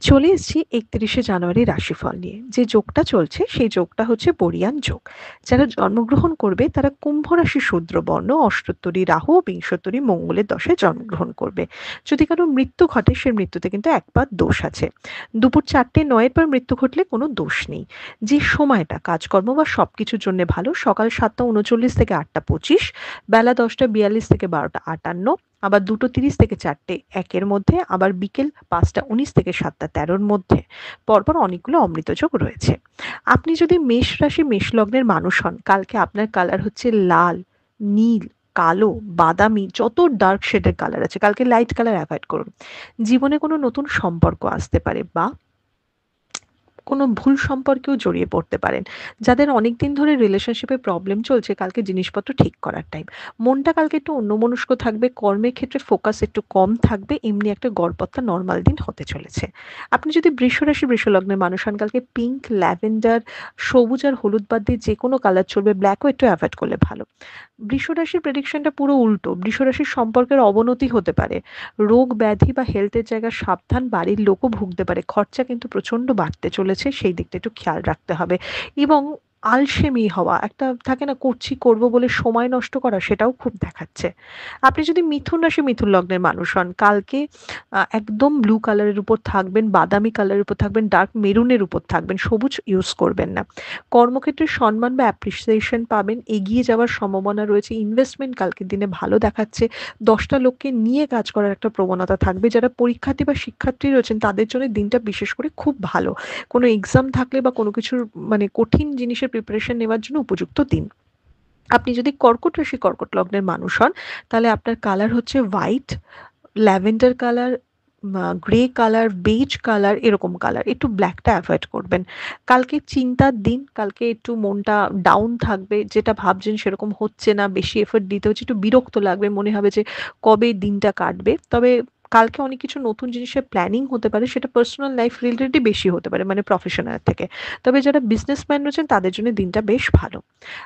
চলে এসেছি ৩১শে জানুয়ারি রাশিফল নিয়ে। যে যোগটা চলছে সেই যোগটা হচ্ছে বরিয়ান যোগ। যারা জন্মগ্রহণ করবে তারা কুম্ভ রাশি শূদ্র বর্ণ, অষ্টোত্তরী রাহু ও বিংশোত্তরী মঙ্গলের দশায় জন্মগ্রহণ করবে। যদি কারো মৃত্যু ঘটে সে মৃত্যুতে কিন্তু একবার দোষ আছে। দুপুর ৪:০৯ পর মৃত্যু ঘটলে কোনো দোষ নেই। যে সময়টা কাজকর্ম বা সবকিছুর জন্য ভালো, সকাল ৭:৩৯ থেকে ৮:২৫, বেলা ১০:৪২ থেকে ১২:৫৮, আবার ২:৩০ থেকে ৪:০১ মধ্যে, আবার বিকেল ৫:১৯ থেকে ৭:১৩ মধ্যে। পরপর অনেকগুলো অমৃতযোগ রয়েছে। আপনি যদি মেষ রাশি মেষ লগ্নের মানুষ হন, কালকে আপনার কালার হচ্ছে লাল, নীল, কালো, বাদামি, যত ডার্ক শেডের কালার আছে কালকে লাইট কালার অ্যাভয়েড করুন। জীবনে কোনো নতুন সম্পর্ক আসতে পারে বা কোনো ভুল সম্পর্কেও জড়িয়ে পড়তে পারেন। যাদের অনেকদিন ধরে রিলেশনশিপে প্রবলেম চলছে, কালকে জিনিসপত্র ঠিক করার টাইম। মনটা কালকে একটু অন্যমনস্ক থাকবে, কর্মের ক্ষেত্রে ফোকাস একটু কম থাকবে, এমনি একটা গড়পড়তা নরমাল দিন হতে চলেছে। আপনি যদি বৃষ রাশি বৃষ লগ্নের মানুষ হন, কালকে পিঙ্ক, ল্যাভেন্ডার, সবুজ আর হলুদ বাদ দিয়ে যেকোনো কালার চলবে, ব্ল্যাকও একটু অ্যাভয়েড করলে ভালো। বৃষ রাশির প্রেডিকশনটা পুরো উল্টো। বৃষ রাশির সম্পর্কের অবনতি হতে পারে। রোগ ব্যাধি বা হেলথের জায়গায় সাবধান, বাড়ির লোকও ভুগতে পারে। খরচা কিন্তু প্রচণ্ড বাড়তে চলেছে, সেই দিকটা একটু খেয়াল রাখতে হবে। এবং আলসেমি হওয়া, একটা থাকে না করছি করব বলে সময় নষ্ট করা, সেটাও খুব দেখাচ্ছে। আপনি যদি মিথুন রাশি মিথুন লগ্নের মানুষ হন, কালকে একদম ব্লু কালারের উপর থাকবেন, বাদামি কালারের উপর থাকবেন, ডার্ক মেরুনের উপর থাকবেন, সবুজ ইউজ করবেন না। কর্মক্ষেত্রে সম্মান বা অ্যাপ্রিসিয়েশন পাবেন, এগিয়ে যাওয়ার সম্ভাবনা রয়েছে। ইনভেস্টমেন্ট কালকের দিনে ভালো দেখাচ্ছে। ১০টা লোককে নিয়ে কাজ করার একটা প্রবণতা থাকবে। যারা পরীক্ষার্থী বা শিক্ষার্থী রয়েছেন তাদের জন্য দিনটা বিশেষ করে খুব ভালো। কোনো এক্সাম থাকলে বা কোনো কিছুর কঠিন জিনিসের প্রিপারেশন নেওয়ার জন্য উপযুক্ত দিন। আপনি যদি কর্কট রাশি কর্কট লগ্নের মানুষ হন, তাহলে আপনার কালার হচ্ছে white, lavender colour, grey colour, beige colour, এরকম কালার। একটু ব্ল্যাকটা অ্যাভয়েড করবেন। কালকে চিন্তার দিন, কালকে একটু মনটা ডাউন থাকবে, যেটা ভাবছেন সেরকম হচ্ছে না, বেশি এফোর্ট দিতে হচ্ছে, একটু বিরক্ত লাগবে, মনে হবে যে কবে দিনটা কাটবে। তবে কালকে অনেক কিছু নতুন জিনিসের প্ল্যানিং হতে পারে, সেটা পার্সোনাল লাইফ রিলেটেডই বেশি হতে পারে, প্রফেশনাল থেকে। তবে যারা বিজনেসম্যান রয়েছেন তাদের জন্য দিনটা বেশ ভালো।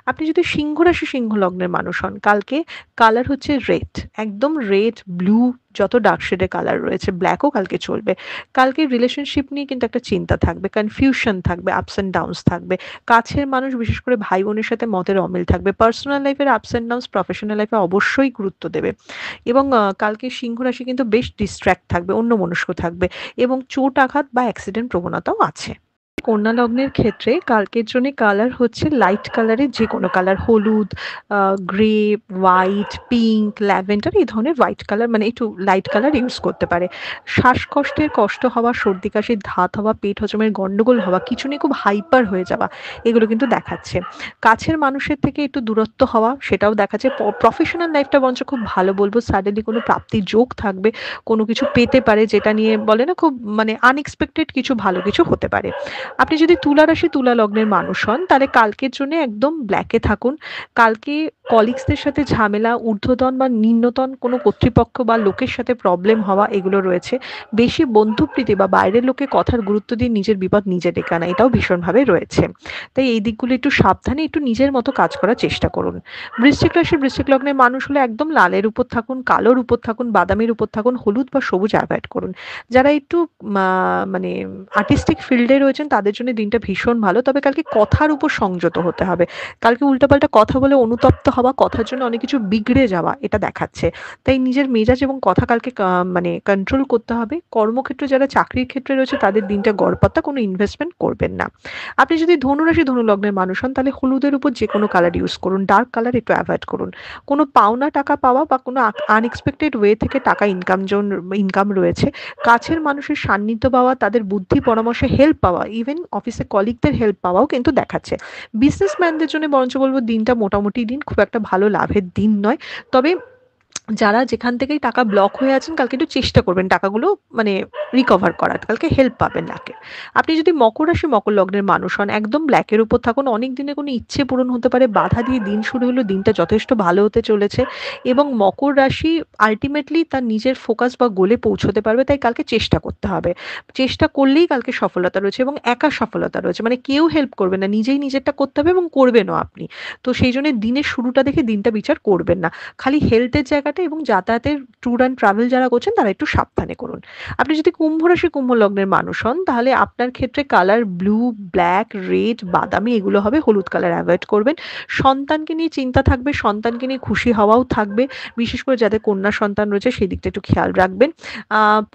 আপনি যদি সিংহ রাশি সিংহ লগ্নের মানুষ হন, কালকে কালার হচ্ছে রেড, একদম রেড, ব্লু, যত ডার্ক শেডের কালার রয়েছে, ব্ল্যাকও কালকে চলবে। কালকে রিলেশনশিপ নিয়ে কিন্তু একটা চিন্তা থাকবে, কনফিউশন থাকবে, আপস অ্যান্ড ডাউনস থাকবে। কাছের মানুষ, বিশেষ করে ভাই বোনের সাথে মতের অমিল থাকবে। পার্সোনাল লাইফের আপস অ্যান্ড ডাউনস প্রফেশনাল লাইফে অবশ্যই গুরুত্ব দেবে। এবং কালকে সিংহ রাশি কিন্তু বেশ ডিস্ট্র্যাক্ট থাকবে, অন্যমনস্ক থাকবে, এবং চোট আঘাত বা অ্যাক্সিডেন্ট প্রবণতাও আছে। কন্যা লগ্নের ক্ষেত্রে কালকের জন্য কালার হচ্ছে লাইট কালারের যে কোনো কালার, হলুদ, গ্রে, হোয়াইট, পিঙ্ক, ল্যাভেন্ডার, এই ধরনের হোয়াইট কালার, একটু লাইট কালার ইউজ করতে পারে। শ্বাসকষ্টের কষ্ট হওয়া, সর্দি কাশির ধাত হওয়া, পেট হজমের গন্ডগোল হওয়া, কিছু নিয়ে খুব হাইপার হয়ে যাওয়া, এগুলো কিন্তু দেখাচ্ছে। কাছের মানুষের থেকে একটু দূরত্ব হওয়া, সেটাও দেখাচ্ছে। প্রফেশনাল লাইফটা বরঞ্চ খুব ভালো বলবো। সাডেনলি কোনো প্রাপ্তির যোগ থাকবে, কোনো কিছু পেতে পারে, যেটা নিয়ে বলে না খুব আনএক্সপেক্টেড কিছু ভালো কিছু হতে পারে। আপনি যদি তুলা রাশি তুলা লগ্নের মানুষ হন, তাহলে কালকের জন্য একদম ব্ল্যাকে থাকুন। কালকে কলিগসদের সাথে ঝামেলা, ঊর্ধ্বতন বা নিম্নতন কোনো কর্তৃপক্ষ বা লোকের সাথে প্রবলেম হওয়া, এগুলো রয়েছে। বেশি বন্ধুপ্রীতি বা বাইরের লোকে কথার গুরুত্ব দিয়ে নিজের বিপদ নিজে ডেকে আনা, এটাও ভীষণভাবে রয়েছে। তাই এই দিকগুলো একটু সাবধানে, একটু নিজের মতো কাজ করার চেষ্টা করুন। বৃশ্চিক রাশি বৃশ্চিক লগ্নের মানুষ হলে একদম লালের উপর থাকুন, কালোর উপর থাকুন, বাদামির উপর থাকুন, হলুদ বা সবুজ অ্যাভয়েড করুন। যারা একটু মানে আর্টিস্টিক ফিল্ডে রয়েছেন তাদের জন্য দিনটা ভীষণ ভালো। তবে কালকে কথার উপর সংযত হতে হবে। কালকে উল্টাপাল্টা কথা বলে অনুতপ্ত হওয়া, কথার জন্য অনেক কিছু বিগড়ে যাওয়া, এটা দেখাচ্ছে। তাই নিজের মেজাজ এবং কথা কালকে কন্ট্রোল করতে হবে। কর্মক্ষেত্রে যারা চাকরির ক্ষেত্রে রয়েছে তাদের দিনটা গড়পড়তা, কোনো ইনভেস্টমেন্ট করবেন না। আপনি যদি ধনুরাশি ধনু লগ্নের মানুষ হন, তাহলে হলুদের উপর যে কোনো কালার ইউজ করুন, ডার্ক কালার একটু অ্যাভয়েড করুন। কোনো পাওনা টাকা পাওয়া বা কোনো আনএক্সপেক্টেড ওয়ে থেকে টাকা ইনকাম রয়েছে, কাছের মানুষের সান্নিধ্য পাওয়া, তাদের বুদ্ধি পরামর্শে হেল্প পাওয়া, ইভেন অফিসে কলিগদের হেল্প পাওয়াও কিন্তু দেখাচ্ছে। বিজনেসম্যানদের জন্য বরঞ্চ বলবো দিনটা মোটামুটি দিন, খুব একটা ভালো লাভের দিন নয়। তবে যারা যেখান থেকেই টাকা ব্লক হয়ে আছেন, কালকে একটু চেষ্টা করবেন টাকাগুলো মানে রিকভার করার, কালকে হেল্প পাবেন লাকে। আপনি যদি মকর রাশি মকর লগ্নের মানুষ হন, একদম ব্ল্যাকের উপর থাকুন। অনেক দিনে কোনো ইচ্ছে পূরণ হতে পারে, বাধা দিয়ে দিন শুরু হলো, দিনটা যথেষ্ট ভালো হতে চলেছে। এবং মকর রাশি আলটিমেটলি তার নিজের ফোকাস বা গোলে পৌঁছতে পারবে, তাই কালকে চেষ্টা করতে হবে। চেষ্টা করলেই কালকে সফলতা রয়েছে, এবং একা সফলতা রয়েছে, কেউ হেল্প করবে না, নিজেই নিজেরটা করতে হবে এবং করবেনও আপনি। তো সেই জন্য দিনের শুরুটা দেখে দিনটা বিচার করবেন না। খালি হেলথের জায়গাটা কেনাকাটা এবং যাতায়াতের ট্যুর অ্যান্ড ট্রাভেল যারা করছেন তারা একটু সাবধানে করুন। আপনি যদি কুম্ভ রাশি কুম্ভ লগ্নের মানুষ হন তাহলে আপনার ক্ষেত্রে কালার ব্লু, ব্ল্যাক, রেড, বাদামি এগুলো হবে, হলুদ কালার অ্যাভয়েড করবেন। সন্তানকে নিয়ে চিন্তা থাকবে, সন্তানকে নিয়ে খুশি হওয়াও থাকবে। বিশেষ করে যাদের কন্যা সন্তান রয়েছে সেই দিকটা একটু খেয়াল রাখবেন।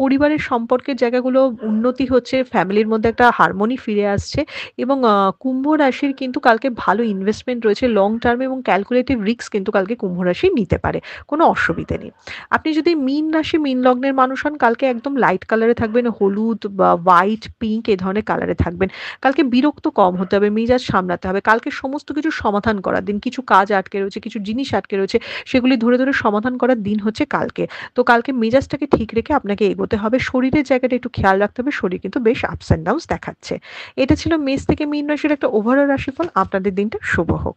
পরিবারের সম্পর্কের জায়গাগুলো উন্নতি হচ্ছে, ফ্যামিলির মধ্যে একটা হারমোনি ফিরে আসছে এবং কুম্ভ রাশির কিন্তু কালকে ভালো ইনভেস্টমেন্ট রয়েছে লং টার্ম এবং ক্যালকুলেটিভ রিস্ক কিন্তু কালকে কুম্ভ রাশি নিতে পারে। কোনো অসুবিধে নেই। আপনি যদি মীন রাশি মীন লগ্নের মানুষ হন কালকে একদম লাইট কালারে থাকবেন, হলুদ বা হোয়াইট, পিঙ্ক এ ধরনের কালারে থাকবেন। কালকে বিরক্ত কম হতে হবে, মেজাজ সামলাতে হবে। কালকে সমস্ত কিছু সমাধান করার দিন। কিছু কাজ আটকে রয়েছে, কিছু জিনিস আটকে রয়েছে, সেগুলি ধরে, ধরে সমাধান করার দিন হচ্ছে কালকে। তো কালকে মেজাজটাকে ঠিক রেখে আপনাকে এগোতে হবে। শরীরের জায়গাটা একটু খেয়াল রাখতে হবে। শরীর কিন্তু বেশ আপস অ্যান্ড ডাউনস দেখাচ্ছে। এটা ছিল মেষ থেকে মীন রাশির একটা ওভারঅল রাশিফল। আপনাদের দিনটা শুভ হোক।